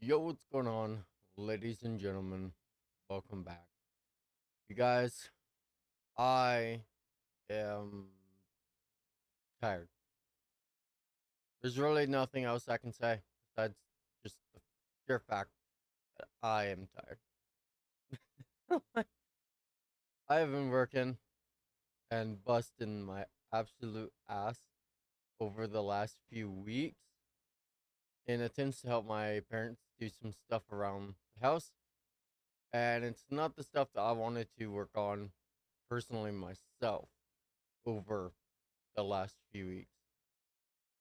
Yo, what's going on, ladies and gentlemen? Welcome back. You guys, I am tired. There's really nothing else I can say besides just the sheer fact that I am tired. I have been working and busting my absolute ass over the last few weeks in attempts to help my parents do some stuff around the house. And it's not the stuff that I wanted to work on personally myself over the last few weeks.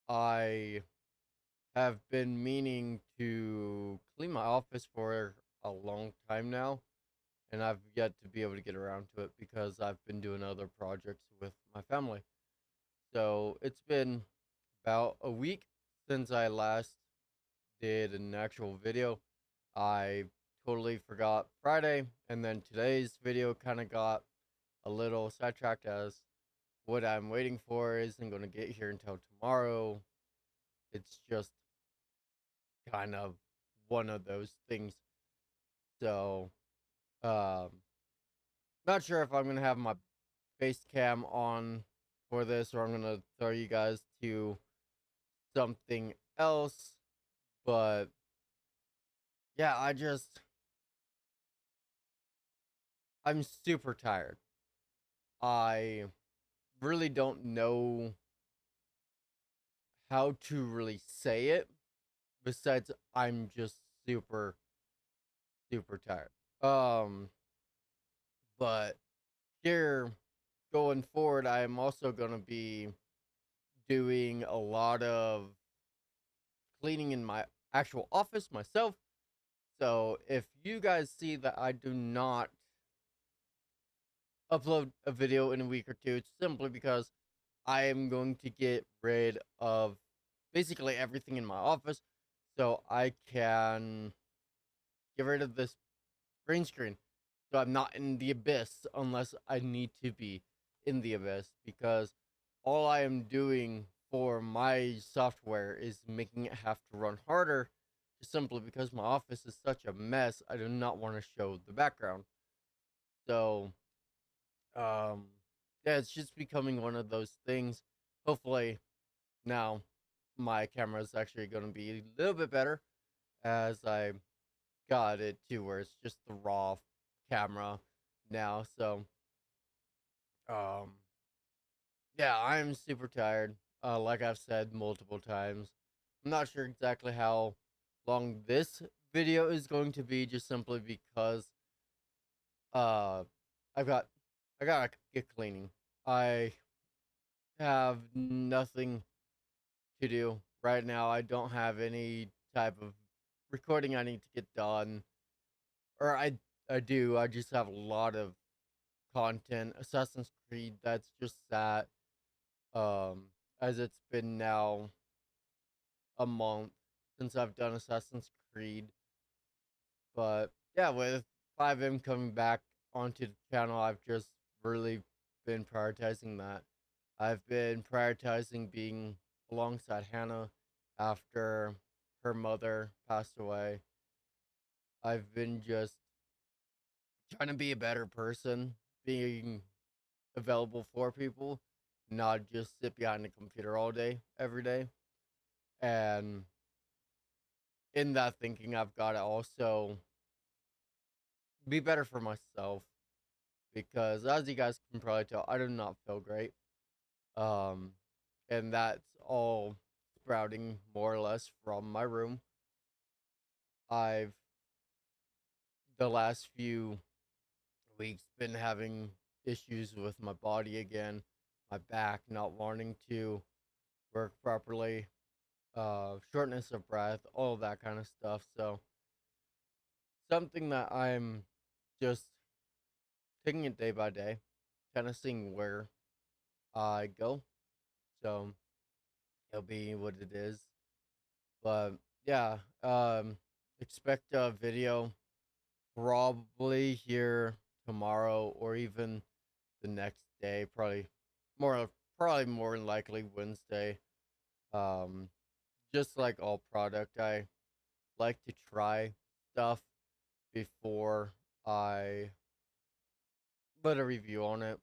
I have been meaning to clean my office for a long time now, and I've yet to be able to get around to it because I've been doing other projects with my family. So it's been about a week since I last did an actual video. I totally forgot Friday, and then today's video kind of got a little sidetracked as what I'm waiting for isn't going to get here until tomorrow. It's just kind of one of those things. So, um, not sure if I'm gonna have my face cam on for this or I'm gonna throw you guys to something else. But yeah, I'm super tired. I really don't know how to really say it. Besides, I'm just super, super tired. Um, but here going forward, I am also gonna be doing a lot of cleaning in my actual office myself. So if you guys see that I do not upload a video in a week or two, it's simply because I am going to get rid of basically everything in my office so I can get rid of this green screen. So I'm not in the abyss unless I need to be in the abyss because all I am doing for my software is making it have to run harder just simply because my office is such a mess. I do not want to show the background. So, um, yeah, it's just becoming one of those things. Hopefully, now my camera is actually going to be a little bit better as I got it to where it's just the raw camera now. So, um, yeah, I'm super tired. Like I've said multiple times, I'm not sure exactly how long this video is going to be, just simply because uh, I've got I gotta get cleaning. I have nothing to do right now. I don't have any type of recording I need to get done, or I do. I just have a lot of content. Assassin's Creed that's just sat um as it's been now a month since I've done Assassin's Creed. But yeah, with 5M coming back onto the channel, I've just really been prioritizing that. I've been prioritizing being alongside Hannah after her mother passed away. I've been just trying to be a better person, being available for people, not just sit behind a computer all day, every day. And in that thinking, I've got to also be better for myself because, as you guys can probably tell, I do not feel great. Um, and that's all sprouting more or less from my room. I've the last few weeks been having issues with my body again, my back not wanting to work properly, shortness of breath, all of that kind of stuff. So something that I'm just taking it day by day, kind of seeing where I go. So it'll be what it is. But yeah, expect a video probably here tomorrow or even the next day. More, probably more than likely Wednesday. Um, just like all product, I like to try stuff before I put a review on it.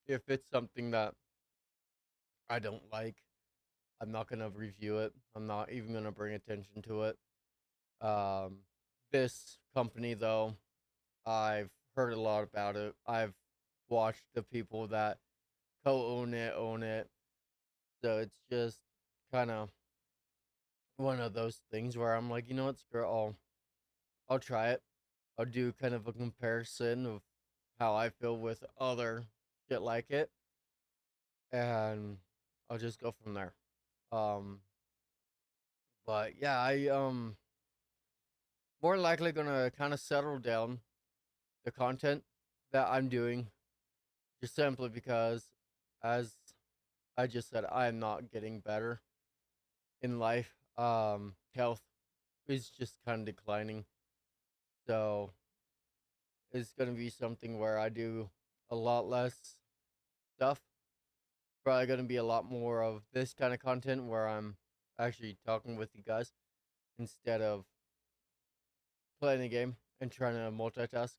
If it's something that I don't like, I'm not gonna review it. I'm not even gonna bring attention to it. Um, this company, though, I've heard a lot about it. I've watched the people that own it. So it's just kind of one of those things where I'm like, you know what, screw it, I'll try it. I'll do kind of a comparison of how I feel with other shit like it, and I'll just go from there. Um, but yeah, I more likely gonna kind of settle down the content that I'm doing, just simply because, as I just said, I am not getting better in life. Health is just kind of declining, so it's gonna be something where I do a lot less stuff. Probably gonna be a lot more of this kind of content where I'm actually talking with you guys instead of playing a game and trying to multitask.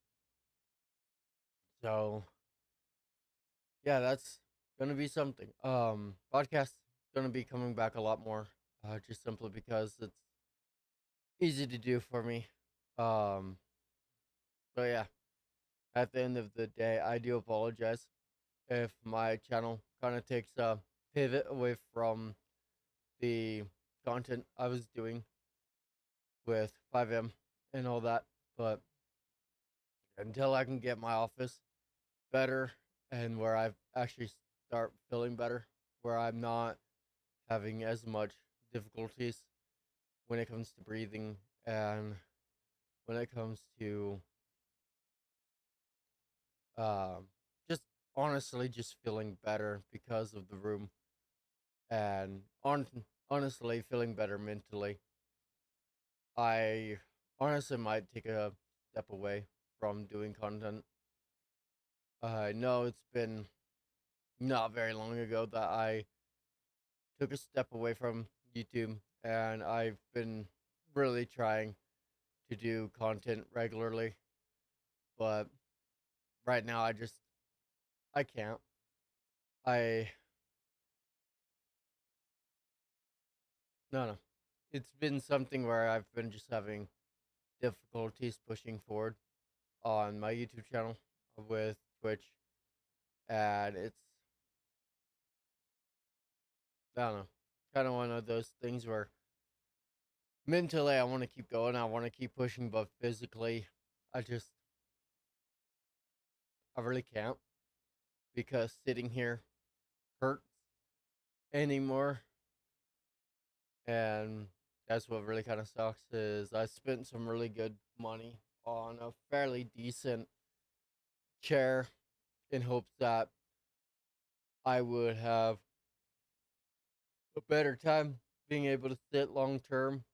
So yeah, that's gonna be something. Podcast gonna be coming back a lot more, just simply because it's easy to do for me. Um, so yeah, at the end of the day, I do apologize if my channel kind of takes a pivot away from the content I was doing with 5M and all that. But until I can get my office better and where I actually start feeling better, where I'm not having as much difficulties when it comes to breathing and when it comes to um, just honestly just feeling better because of the room and honestly feeling better mentally. I honestly might take a step away from doing content. I know it's been not very long ago that I took a step away from YouTube, and I've been really trying to do content regularly, but right now I can't. I no. It's been something where I've been just having difficulties pushing forward on my YouTube channel with Twitch, and it's I don't know, kind of one of those things where mentally I want to keep going, I want to keep pushing, but physically I just I really can't because sitting here hurts anymore, and that's what really kind of sucks. Is I spent some really good money on a fairly decent chair in hopes that I would have a better time being able to sit long term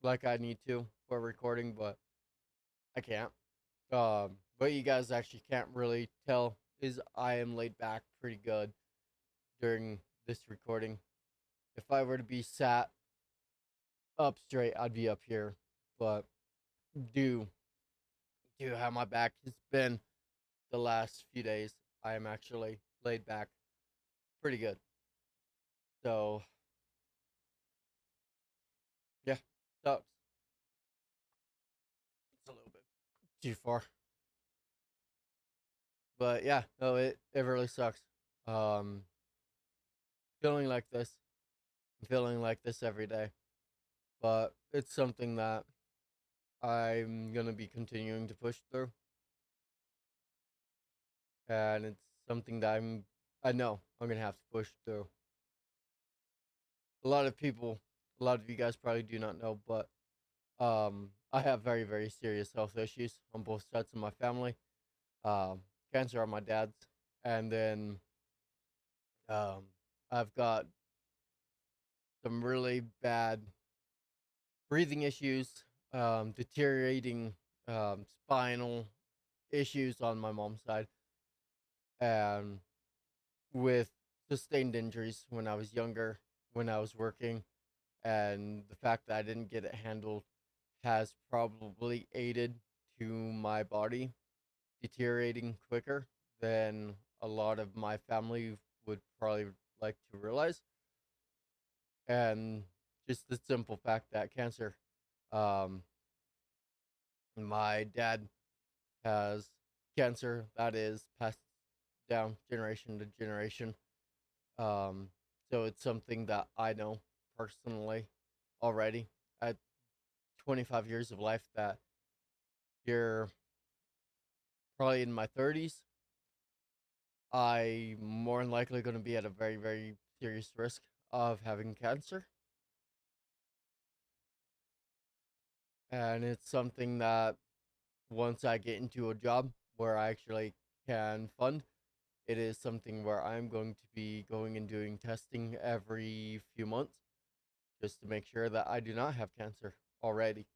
like I need to for recording, but I can't. What you guys actually can't really tell is I am laid back pretty good during this recording. If I were to be sat up straight, I'd be up here, but due to how my back has been the last few days, I am actually laid back pretty good. So yeah, sucks. It's a little bit too far, but yeah, no, it really sucks. Um, feeling like this, feeling like this every day, but it's something that I'm gonna be continuing to push through, and it's something that I know I'm gonna have to push through. A lot of people, a lot of you guys probably do not know, but I have very serious health issues on both sides of my family. Um, Cancer on my dad's, and then um, I've got some really bad breathing issues, deteriorating spinal issues on my mom's side, and with sustained injuries when I was younger, when I was working, and the fact that I didn't get it handled has probably aided to my body deteriorating quicker than a lot of my family would probably like to realize. And just the simple fact that cancer, um, my dad has cancer that is passed down generation to generation. Um, so it's something that I know personally already at 25 years of life that you're probably in my 30s. I'm more than likely going to be at a very, very serious risk of having cancer. And it's something that once I get into a job where I actually can fund, it is something where I'm going to be going and doing testing every few months just to make sure that I do not have cancer already.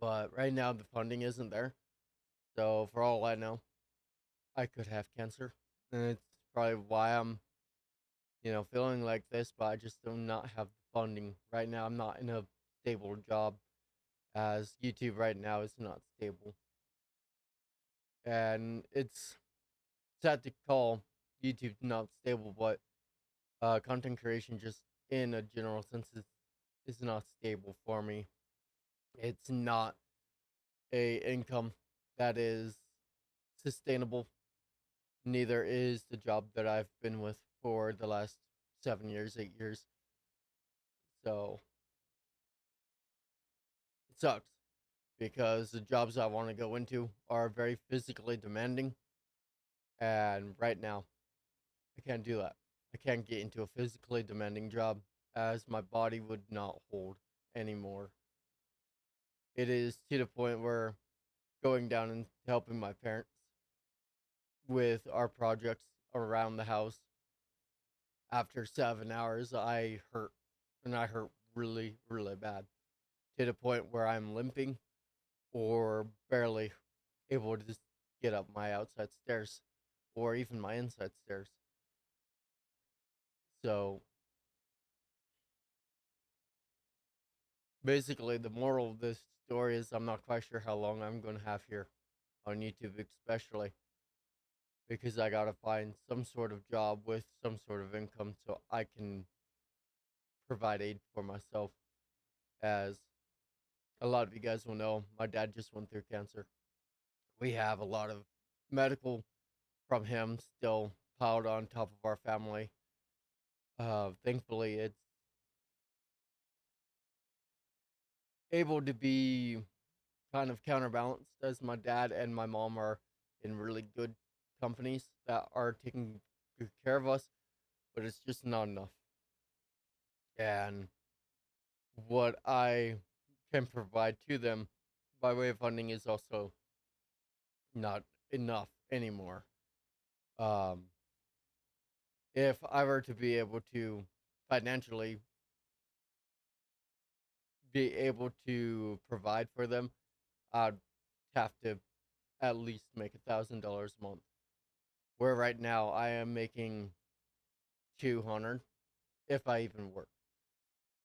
But right now, the funding isn't there. So, for all I know, I could have cancer. And it's probably why I'm, feeling like this, but I just do not have the funding. Right now, I'm not in a stable job, as YouTube right now is not stable. And it's sad to call YouTube not stable, but content creation, just in a general sense, is not stable for me. It's not a income that is sustainable. Neither is the job that I've been with for the last 7 years, 8 years. So it sucks because the jobs I want to go into are very physically demanding. And right now, I can't do that. I can't get into a physically demanding job as my body would not hold anymore. It is to the point where going down and helping my parents with our projects around the house, after 7 hours, I hurt. And I hurt really, really bad, to the point where I'm limping or barely able to just get up my outside stairs or even my inside stairs. So basically, the moral of this story is I'm not quite sure how long I'm going to have here on YouTube, especially because I got to find some sort of job with some sort of income so I can provide aid for myself. As a lot of you guys will know, my dad just went through cancer. We have a lot of medical from him still piled on top of our family. Thankfully, it's able to be kind of counterbalanced as my dad and my mom are in really good companies that are taking good care of us, but it's just not enough. And what I can provide to them by way of funding is also not enough anymore. Um, if I were to be able to financially be able to provide for them, I'd have to at least make $1,000 a month. Where right now I am making 200 if I even work.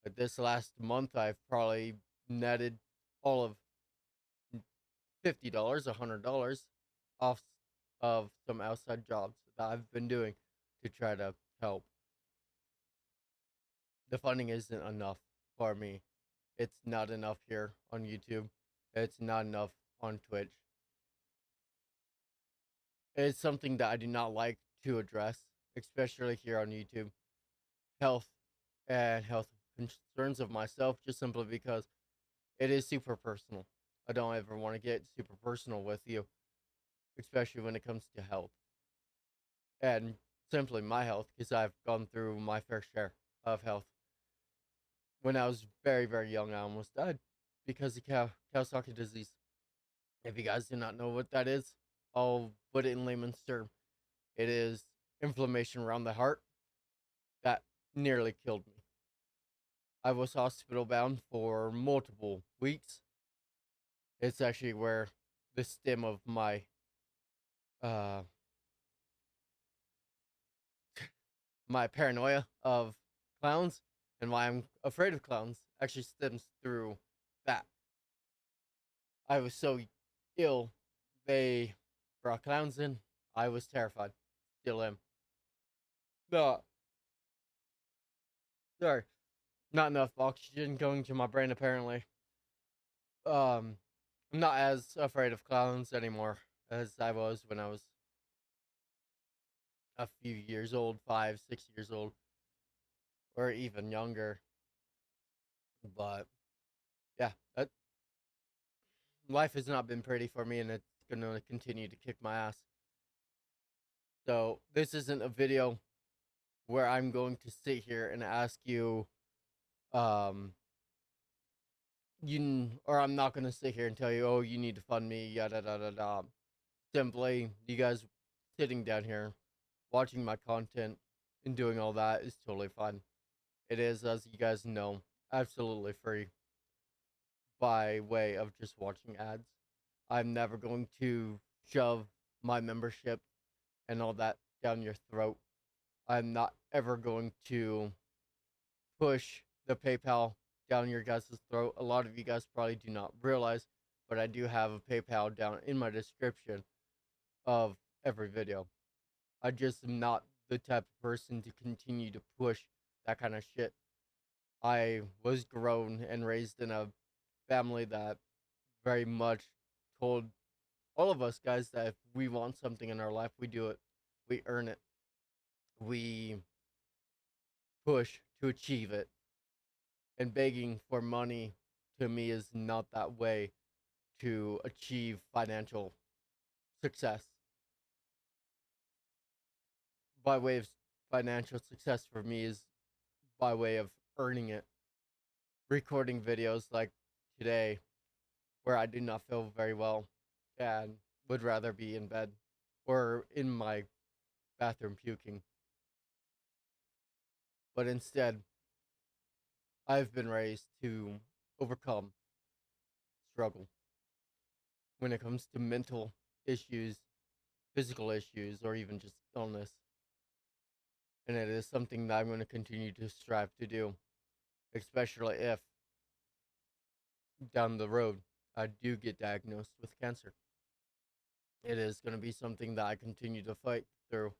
But this last month I've probably netted all of $50, $100 off of some outside jobs that I've been doing to try to help. The funding isn't enough for me. It's not enough here on YouTube. It's not enough on Twitch. It's something that I do not like to address, especially here on YouTube. Health and health concerns of myself, just simply because it is super personal. I don't ever want to get super personal with you, especially when it comes to health and simply my health, because I've gone through my fair share of health. When I was very, very young, I almost died because of Kawasaki disease. If you guys do not know what that is, I'll put it in layman's term. It is inflammation around the heart that nearly killed me. I was hospital bound for multiple weeks. It's actually where the stem of uh my paranoia of clowns and why I'm afraid of clowns actually stems through that. I was so ill. They brought clowns in. I was terrified. Still am. No, sorry. Not enough oxygen going to my brain, apparently. Um, I'm not as afraid of clowns anymore as I was when I was a few years old, 5, 6 years old, or even younger. But yeah, life has not been pretty for me, and it's gonna continue to kick my ass. So this isn't a video where I'm going to sit here and ask you, um, or I'm not gonna sit here and tell you, oh, you need to fund me, yada da da da. Simply, you guys sitting down here, watching my content, and doing all that is totally fine. It is, as you guys know, absolutely free by way of just watching ads. I'm never going to shove my membership and all that down your throat. I'm not ever going to push the PayPal down your guys' throat. A lot of you guys probably do not realize, but I do have a PayPal down in my description of every video. I just am not the type of person to continue to push that kind of shit. I was grown and raised in a family that very much told all of us guys that if we want something in our life, we do it. We earn it. We push to achieve it. And begging for money to me is not that way to achieve financial success. By way of financial success for me is by way of earning it. Recording videos like today where I do not feel very well and would rather be in bed or in my bathroom puking. But instead, I've been raised to overcome struggle when it comes to mental issues, physical issues, or even just illness. And it is something that I'm going to continue to strive to do, especially if down the road I do get diagnosed with cancer. It is going to be something that I continue to fight through,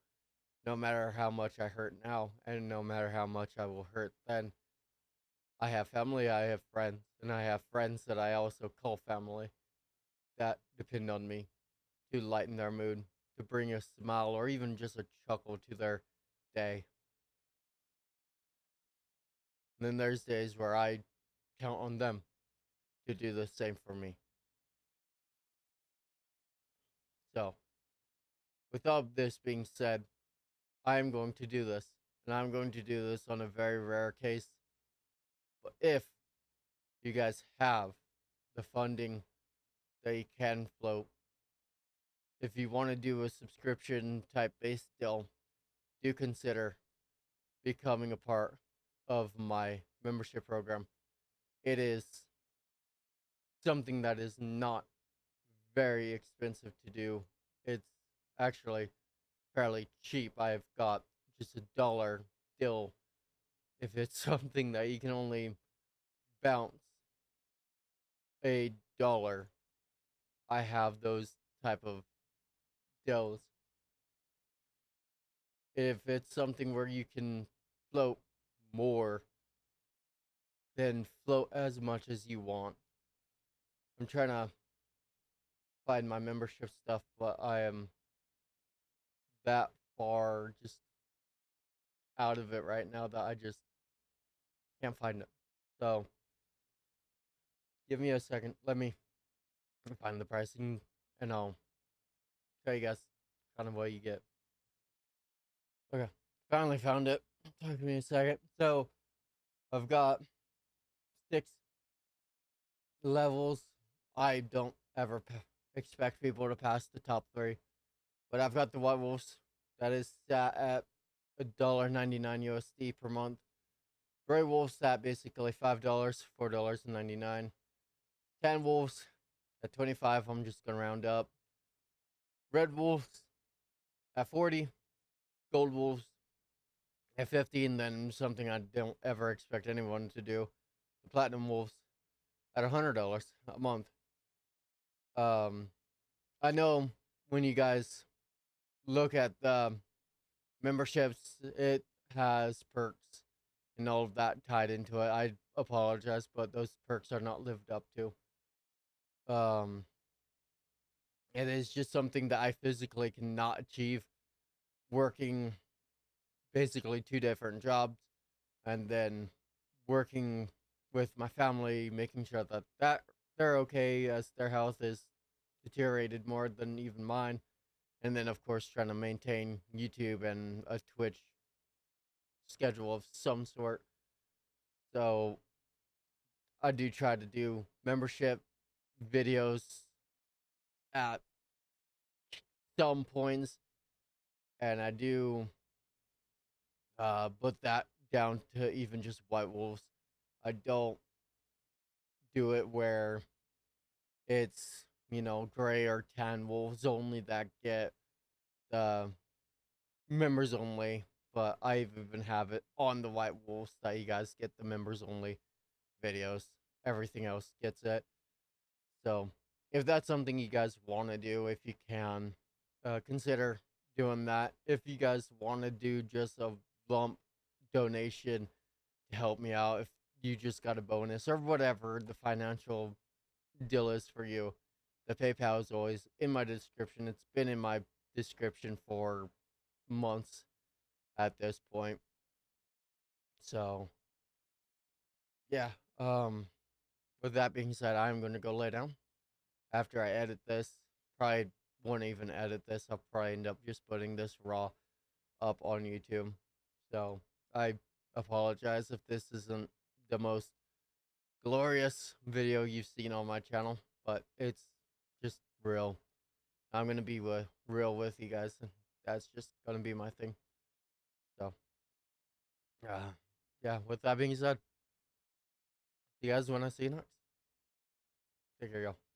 no matter how much I hurt now, and no matter how much I will hurt then. I have family, I have friends, and I have friends that I also call family that depend on me to lighten their mood, to bring a smile or even just a chuckle to their day. And then there's days where I count on them to do the same for me. So, with all this being said, I am going to do this. And I'm going to do this on a very rare case. But if you guys have the funding that you can float, if you want to do a subscription type based deal, do consider becoming a part of my membership program. It is something that is not very expensive to do. It's actually fairly cheap. I've got just $1 deal if it's something that you can only bounce $1. I have those type of deals. If it's something where you can float more, then float as much as you want. I'm trying to find my membership stuff, but I am that far just out of it right now that I just can't find it. So give me a second. Let me find the pricing and I'll tell you guys kind of what you get. Okay. Finally found it. Took me a second. So I've got 6 levels. I don't ever expect people to pass the top 3. But I've got the White Wolves. That is sat at $1.99 USD per month. Gray Wolves at basically $5, $4.99. Tan Wolves at 25. I'm just gonna round up. Red Wolves at 40. Gold Wolves at 50, and then something I don't ever expect anyone to do. The Platinum Wolves at $100 a month. Um, I know when you guys look at the memberships, it has perks and all of that tied into it. I apologize, but those perks are not lived up to. Um, it is just something that I physically cannot achieve working basically two different jobs and then working with my family, making sure that they're okay as their health is deteriorated more than even mine, and then of course trying to maintain YouTube and a Twitch schedule of some sort. So I do try to do membership videos at some points, and I do put that down to even just White Wolves. I don't do it where it's gray or tan wolves only that get the members only. But I even have it on the White Wolves that you guys get the members only videos. Everything else gets it. So if that's something you guys want to do, if you can, consider doing that. If you guys want to do just a lump donation to help me out, if you just got a bonus or whatever the financial deal is for you, the PayPal is always in my description. It's been in my description for months at this point. So yeah. Um, with that being said, I'm gonna go lay down after I edit this. Probably won't even edit this. I'll probably end up just putting this raw up on YouTube. So I apologize if this isn't the most glorious video you've seen on my channel, but it's just real. I'm gonna be real with you guys, and that's just gonna be my thing. So, yeah. With that being said, see you guys when I see you next. Take care, y'all.